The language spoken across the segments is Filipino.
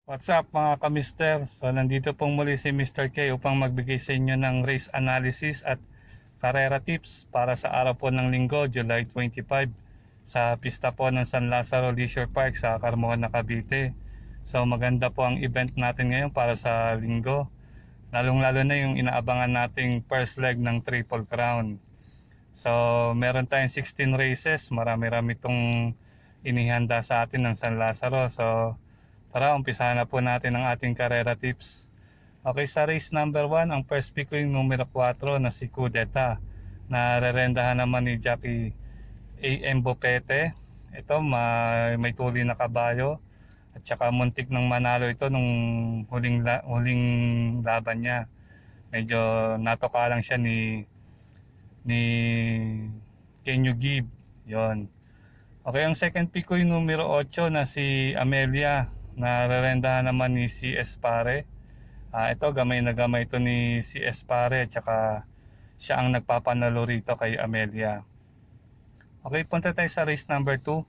What's up mga kamister? So nandito pong muli si Mr. K upang magbigay sa inyo ng race analysis at karera tips para sa araw po ng linggo, July 25 sa pista po ng San Lazaro Leisure Park sa Carmona, Cavite. So maganda po ang event natin ngayon para sa linggo, lalong lalo na yung inaabangan nating first leg ng Triple Crown. So meron tayong 16 races, marami-rami itong inihanda sa atin ng San Lazaro. So tara, umpisahan na po natin ang ating karera tips. Okay, sa race number 1, ang first pick ko yung numero 4 na si Kudeta, na rerendahan naman ni Jockey A.M. Bopete. Ito, may tuli na kabayo at saka muntik ng manalo ito nung huling laban niya. Medyo natoka lang siya ni Kenyo Gib. Yon. Okay, ang second pick ko yung numero 8 na si Amelia, na rerendahan naman ni CS Pare. Ito, gamay na gamay ito ni CS Pare at saka siya ang nagpapanalo rito kay Amelia. Okay, punta tayo sa race number 2.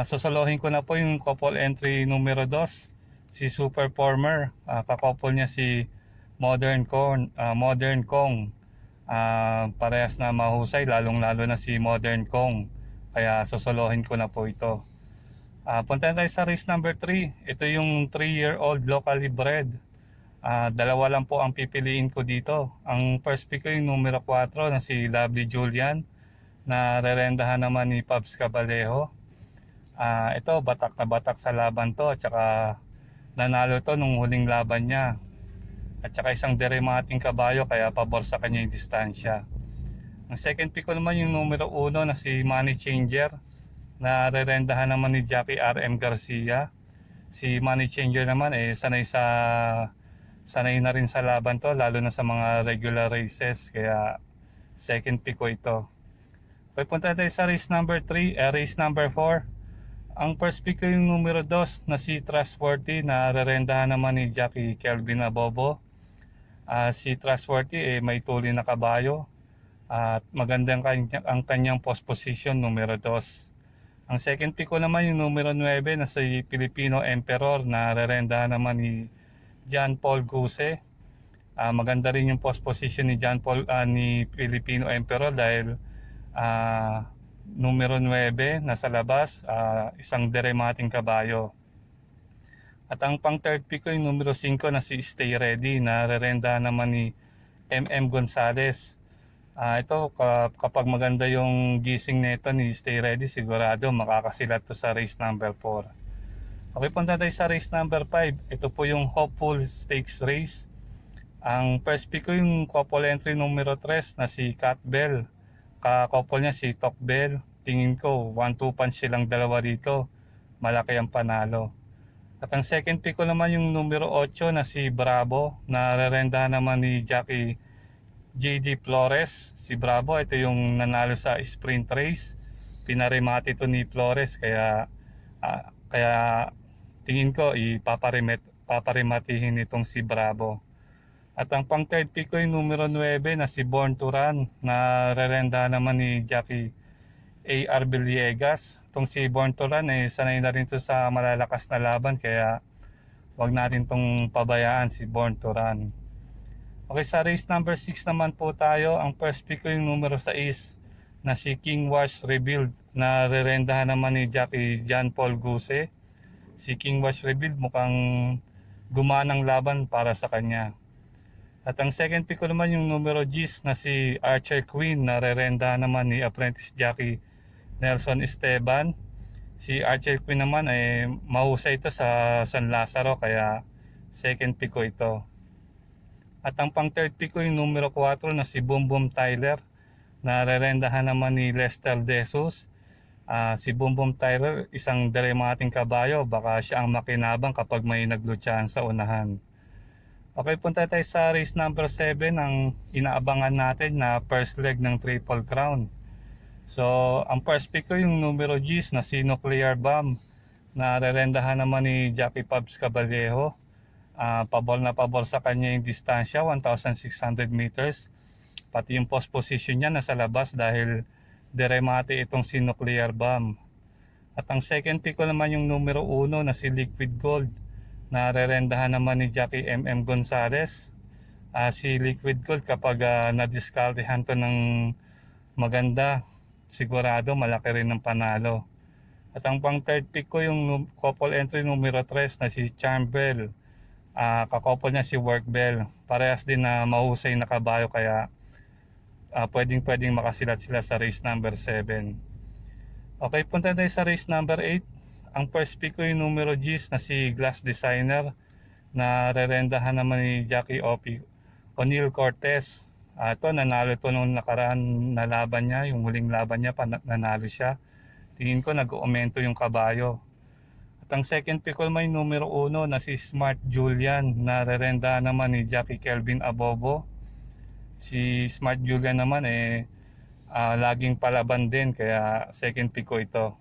Susuluhin ko na po yung couple entry numero 2, si Super Former. Kakouple niya si Modern Kong. Parehas na mahusay, lalong lalo na si Modern Kong, kaya susuluhin ko na po ito. Punta tayo sa race number 3. Ito yung 3-year-old locally bred. Dalawa lang po ang pipiliin ko dito. Ang first pick ko yung numero 4 na si Lovely Julian, na rerendahan naman ni Pabs Cabalejo. Ito, batak na batak sa laban to, at saka nanalo to nung huling laban niya. At saka isang deremating kabayo, kaya pabor sa kanya yung distansya. Ang second pick ko naman yung numero 1 na si Money Changer, na rerendahan naman ni Jackie R.M. Garcia. Si Money Changer naman sanay na rin sa laban to, lalo na sa mga regular races, kaya second pick ko ito. Okay, punta tayo sa race number 3, race number 4. Ang first pick ko yung numero 2 na si Trustworthy, na rerendahan naman ni Jackie Kelvin Abobo. Si Trustworthy may tuli na kabayo at magandang ang kanyang post position, numero 2. Ang second pick ko naman yung numero 9 na si Filipino Emperor, na rerendahan naman ni John Paul Guse. Maganda rin yung post position ni ni Filipino Emperor dahil numero 9 nasa labas, isang deremating kabayo. At ang pang third pick ko yung numero 5 na si Stay Ready, na rerendahan naman ni MM Gonzales. Ito, kapag maganda yung gising nito ni Stay Ready, sigurado makakasilat to sa race number 4. Okay, punta tayo sa race number 5. Ito po yung Hopeful Stakes race. Ang first pick ko yung couple entry numero 3 na si Cat Bell. Ka-couple niya si Top Bell. Tingin ko 1-2 punch silang dalawa dito, malaki ang panalo. At ang second pick ko naman yung numero 8 na si Bravo, na rerendahan naman ni Jackie JD Flores. Si Bravo, ito yung nanalo sa sprint race, pinaremate ito ni Flores, kaya tingin ko paparematihin itong si Bravo. At ang pang third pick ko yung numero 9 na si Born to Run, na rerendahan naman ni Jackie A.R. Villegas. Itong si Born to Run sanay na rin ito sa malalakas na laban, kaya wag natin itong pabayaan si Born to Run. Okay, sa race number 6 naman po tayo. Ang first pick ko yung numero 6 na si King Wash Rebuild, na rerendahan naman ni Jackie John Paul Guse. Si King Wash Rebuild mukhang gumanang laban para sa kanya. At ang second pick ko naman yung numero 10 na si Archer Queen, na rerendahan naman ni Apprentice Jockey Nelson Esteban. Si Archer Queen naman mahusay ito sa San Lazaro, kaya second pick ko ito. At ang pang third pick ko yung numero 4 na si Boom Boom Tyler, na rerendahan naman ni Lester De Jesus. Si Boom Boom Tyler, isang deremating kabayo, baka siya ang makinabang kapag may naglutsahan sa unahan. Okay, punta tayo sa race number 7, ang inaabangan natin na first leg ng Triple Crown. So ang first pick ko yung numero 10 na si Nuclear Bomb, na rerendahan naman ni Jackie Pabs Cabalejo. Pabor na pabor sa kanya yung distansya, 1,600 meters. Pati yung post position niya nasa labas dahil deremate itong si Nuclear Bomb. At ang second pick ko naman yung numero 1 na si Liquid Gold, na rerendahan naman ni Jackie MM Gonzalez. Si Liquid Gold kapag nadiskartehan to ng maganda, sigurado malaki rin ng panalo. At ang pang third pick ko yung couple entry numero 3 na si Charmbel. Kakouple niya si Workbell. Parehas din na mahusay na kabayo, kaya pwedeng makasilat sila sa race number 7. Okay, punta tayo sa race number 8. Ang first pick ko yung numero G's na si Glass Designer na rerendahan naman ni Jackie O'Neil Cortez. Ito, nanalo to nung nakaraan na laban niya, yung huling laban niya, nanalo siya. Tingin ko nag-aumento yung kabayo. At ang second pick ko may numero 1 na si Smart Julian na rerendahan naman ni Jackie Kelvin Abobo. Si Smart Julian naman laging palaban din, kaya second pick ko ito.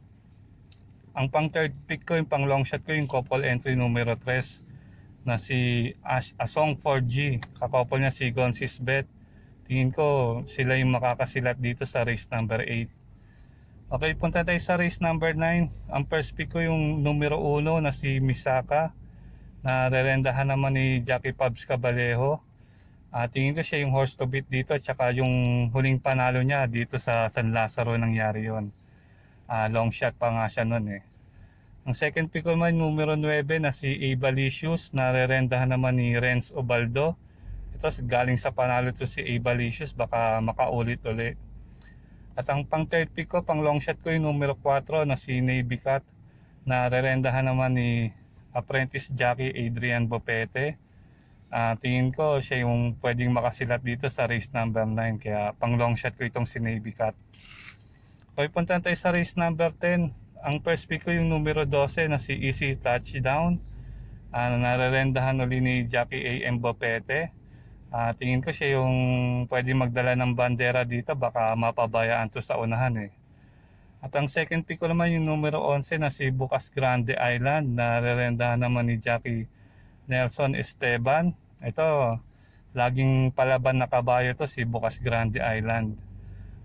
Ang pang third pick ko, yung pang long shot ko, yung couple entry numero 3 na si Asong 4G. Kakouple niya si Gonsis Bet. Tingin ko sila yung makakasilat dito sa race number 8. Okay, punta tayo sa race number 9. Ang first pick ko yung numero 1 na si Misaka na rerendahan naman ni Jackie Pabs Cabalejo. Tingin ko siya yung horse to beat dito, tsaka yung huling panalo niya dito sa San Lazaro nangyari yon. Long shot pa nga siya nun eh. Ang second pick ko naman numero 9 na si Abalicious na rerendahan naman ni Renz Obaldo. Ito galing sa panalo to si Abalicious, baka makaulit ulit. At ang pang third pick ko, pang long shot ko yung numero 4 na si Navy Cat na rerendahan naman ni apprentice jockey Adrian Bopete. Tingin ko siya yung pwedeng makasilat dito sa race number 9, kaya pang long shot ko itong si Navy Cat. Okay, punta tayo sa race number 10. Ang first pick ko yung numero 12 na si Easy Touchdown. Narerendahan uli ni Jackie AM Bopete. Tingin ko siya yung pwedeng magdala ng bandera dito, baka mapabayaan to sa unahan eh. At ang second pick ko naman yung numero 11 na si Bukas Grande Island na rerendahan naman ni Jackie Nelson Esteban. Ito, laging palaban na kabayo to si Bukas Grande Island.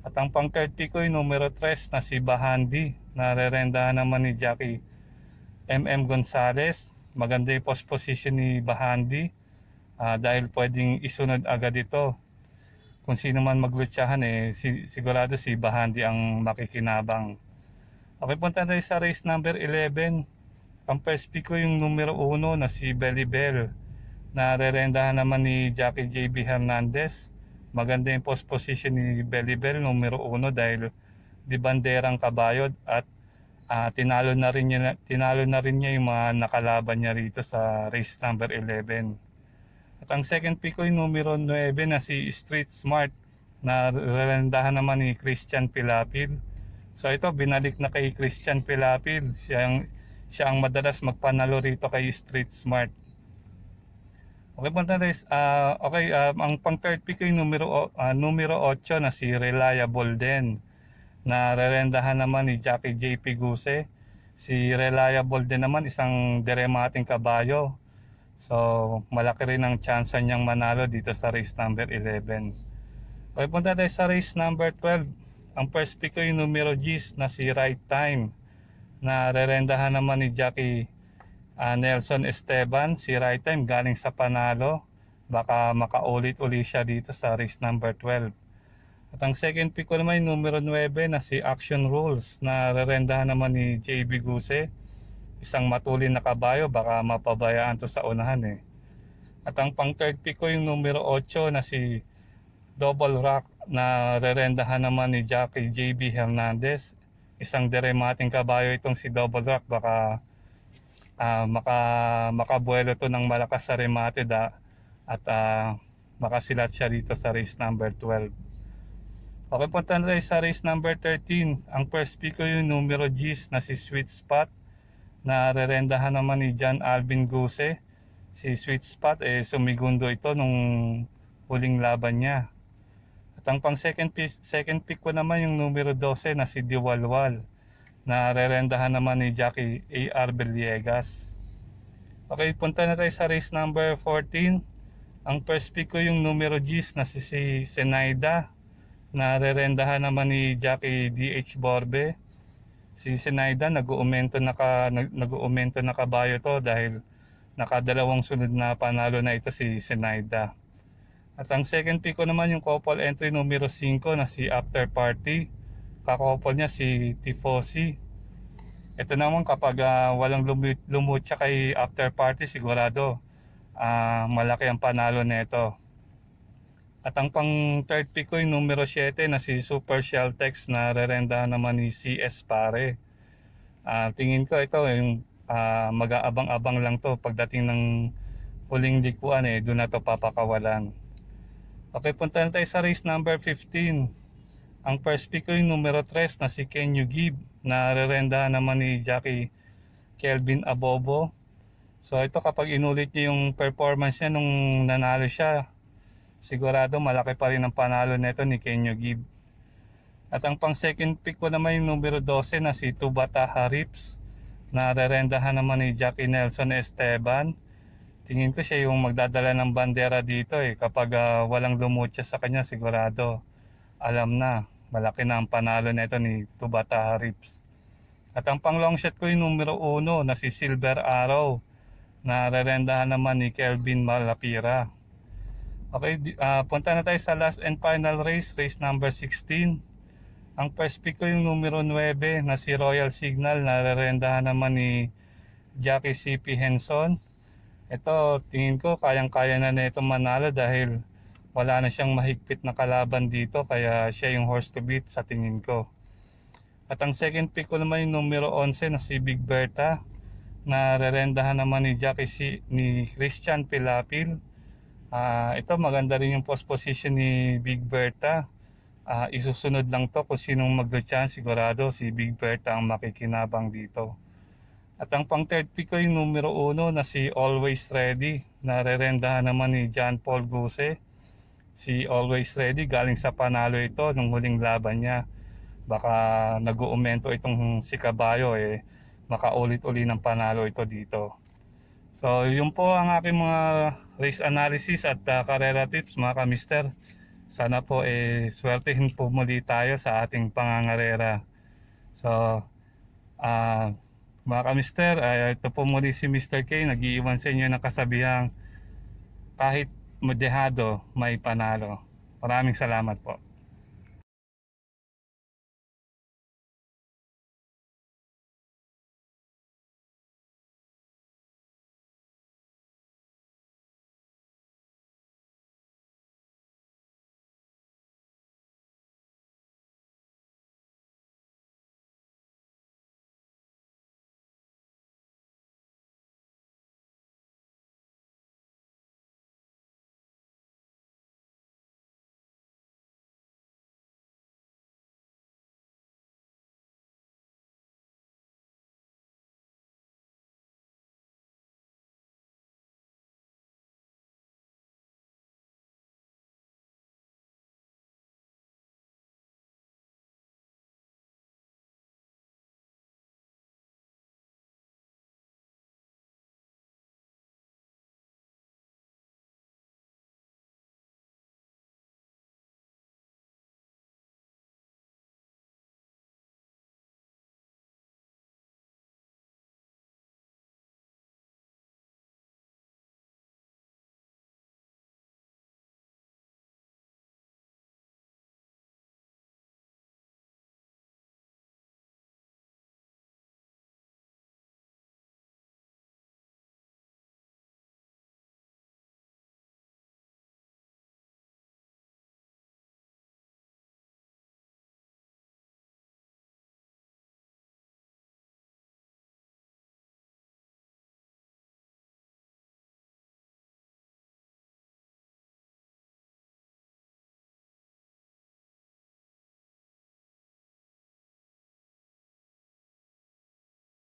At ang pang third pick ko yung numero 3 na si Bahandi na rerendahan naman ni Jackie MM Gonzalez. Maganda yung post position ni Bahandi dahil pwedeng isunod agad ito. Kung sino man maglutsahan sigurado si Bahandi ang makikinabang. Okay, punta tayo sa race number 11. Ang first pick ko yung numero 1 na si Belly Bell na rerendahan naman ni Jackie JB Hernandez. Maganda yung post position ni Belly Bell numero 1 dahil di banderang kabayo at tinalo na rin niya yung mga nakalaban niya rito sa race number 11. At ang second pick ko yung numero 9 na si Street Smart na rerendahan naman ni Christian Pilapil. So ito, binalik na kay Christian Pilapil. Siya ang madalas magpanalo rito kay Street Smart. Okay, punta tayo. Ang pang third pick ko yung numero 8 na si Reliable din na rerendahan naman ni Jackie JP Guse. Si Reliable din naman isang deremating kabayo. So malaki rin ang chance niyang manalo dito sa race number 11. Okay, punta tayo sa race number 12. Ang first pick ko yung numero G's na si Right Time na rerendahan naman ni Jackie Nelson Esteban. Si Right Time galing sa panalo, baka makaulit-uli siya dito sa race number 12. At ang second pick ko naman yung numero 9 na si Action Rules na rerendahan naman ni JB Guse. Isang matulin na kabayo, baka mapabayaan to sa unahan eh. At ang pang third pick ko yung numero 8 na si Double Rock na rerendahan naman ni Jackie JB Hernandez. Isang deremating kabayo itong si Double Rock, baka makabuelo to ng malakas sa remate at makasilat siya dito sa race number 12. Okay, punta na tayo sa race number 13. Ang first pick ko yung numero G's na si Sweet Spot na rerendahan naman ni John Alvin Guse. Si Sweet Spot sumigundo ito nung huling laban niya. At ang pang second pick ko naman yung numero 12 na si Diwalwal na rerendahan naman ni Jackie A.R. Villegas. Okay, punta na tayo sa race number 14. Ang first pick ko yung numero G's na si Senaida na rerendahan naman ni Jackie D.H. Borbe. Si Senaida nag-uumento na kabayo to dahil Nakadalawang sunod na panalo na ito si Zenaida. At ang second pick ko naman yung couple entry numero 5 na si After Party. Kakouple niya si Tifosi. Ito naman kapag walang lumutya kay After Party, sigurado malaki ang panalo nito. At ang pang third pick ko yung numero 7 na si Super Sheltex na rerenda naman ni CS Pare. Tingin ko ito yung mag-aabang-abang lang to pagdating ng huling likuan doon na to papakawalan. Okay, punta na tayo sa race number 15. Ang first pick ko yung numero 3 na si Can You Give na rerenda naman ni Jackie Kelvin Abobo. So ito kapag inulit niya yung performance niya nung nanalo siya, sigurado malaki pa rin ang panalo nito ni Can You Give. At ang pang second pick ko naman yung numero 12 na si Tubata Harips na rerendahan naman ni Jackie Nelson Esteban. Tingin ko siya yung magdadala ng bandera dito kapag walang lumutya sa kanya, sigurado alam na malaki na ang panalo nito ni Tubata Harips. At ang pang long shot ko yung numero 1 na si Silver Arrow na rerendahan naman ni Kelvin Malapira. Okay, punta na tayo sa last and final race, race number 16. Ang first pick ko yung numero 9 na si Royal Signal na rerendahan naman ni Jackie CP Henson. Ito, tingin ko kayang-kaya na nito manalo dahil wala na siyang mahigpit na kalaban dito, kaya siya yung horse to beat sa tingin ko. At ang second pick ko naman yung numero 11 na si Big Berta na rerendahan naman ni ni Christian Pilapil. Ito maganda rin yung post position ni Big Berta. Isusunod lang to kung sinong maglutsyan, sigurado si Big Berta ang makikinabang dito. At ang pang third pick ko yung numero 1 na si Always Ready na rerendahan naman ni John Paul Guse. Si Always Ready galing sa panalo ito nung huling laban niya. Baka nag-uumento itong si Caballo makaulit-uli ng panalo ito dito. So yun po ang aking mga race analysis at karera tips mga kamister. Sana po swertehin po muli tayo sa ating pangangarera. So mga kamister, ito po muli si Mr. K, nag-iiwan sa inyo ng kasabihang kahit modehado may panalo. Maraming salamat po.